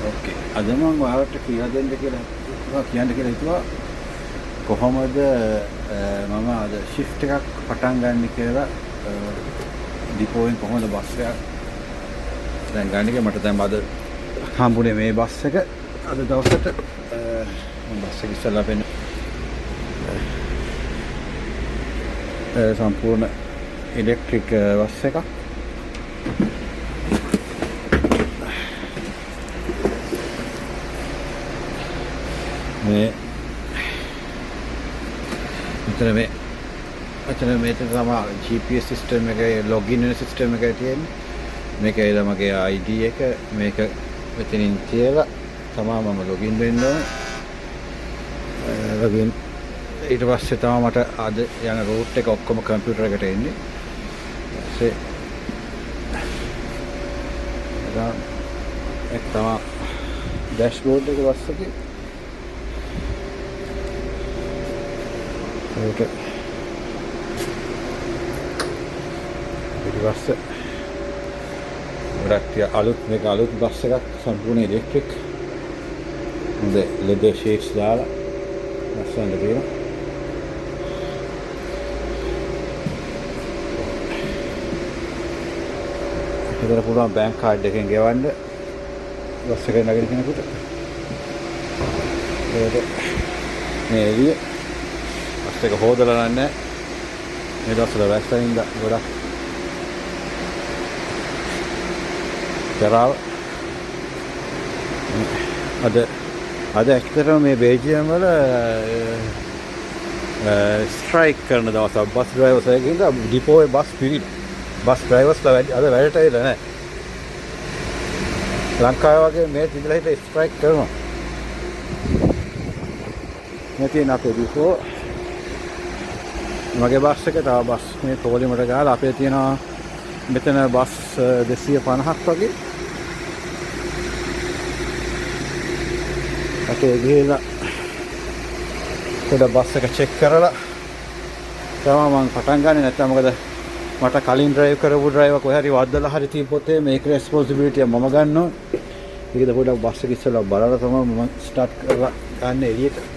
ඕකේ. අද මම ඔයාලට කියලා දෙන්න කියලා කියන්න කියලා හිතුවා කොහොමද මම අද shift එකක් පටන් ගන්න කියලා ඩිපෝෙන් කොහොමද බස් එක දැන් ගන්න එක මට දැන් අද හම්බුනේ මේ බස් එක අද දවසට මම බස් එක ඉස්සලා වෙන සම්පූර්ණ ඉලෙක්ට්‍රික් බස් එකක් මේ මෙතන තමයි GPS සිස්ටම් එකේ ලොගින් වෙන සිස්ටම් එකයි තියෙන්නේ. මේකේ ළමගේ ID එක මේක මෙතනින් තියලා තමයි මම ලොගින් වෙන්න ඕනේ. ලොගින් ඊට පස්සේ තමයි මට අද යන රූට් එක ඔක්කොම කම්පියුටර් එකට එන්නේ. ඊට පස්සේ ඒක තමයි ඩෑෂ්බෝඩ් එක බස් එකේ ඒක ඊට පස්සේ ගොඩක් අලුත් මේක අලුත් බස් එකක් සම්පූර්ණ ඉලෙක්ට්‍රික් හොඳ ලෙදර් ෂීට්ස් දාලා ලස්සනට තියෙනවා ඒකට පුළුවන් බැංක් කාඩ් එකෙන් ගෙවන්න බස් එකේ නැගිටින කෙනෙකුට ඒක මේ එළිය ඒක හොදලා නැහැ මේ දවස්වල වැස්සෙන්ද ගොඩක් කරාව අද ඇත්තටම මේ බේල්ජියම් වල ස්ට්‍රයික් කරන දවස් බස් ඩ්‍රයිවර්ස් එකකින්ද ඩිපෝේ බස් පිරිලා බස් ඩ්‍රයිවර්ස්ලා අද වැඩට ඇවිල්ලා නැහැ ලංකාවේ වගේ මේ තිබිලා හිට ස්ට්‍රයික් කරනවා මේ තියෙන අපේ ඩිපෝ මගේ බස් එක තව බස් මේ පොලිමට ගාලා අපේ තියෙනවා මෙතන බස් 250ක් වගේ අපේ ගිහලා පොඩ බස් එක චෙක් කරලා තමයි මම පටන් ගන්නේ නැත්නම් මොකද මට කලින් ඩ්‍රයිව් කරපු ඩ්‍රයිවර් කොහේ හරි වද්දලා හරි තිබ්බොත් මේක රෙස්පොන්සිබිලිටි මම ගන්නවා ඒකද පොඩක් බස් එක ඉස්සෙල්ලා බලලා තමයි මම ස්ටාර්ට් කරලා ගන්න එළියට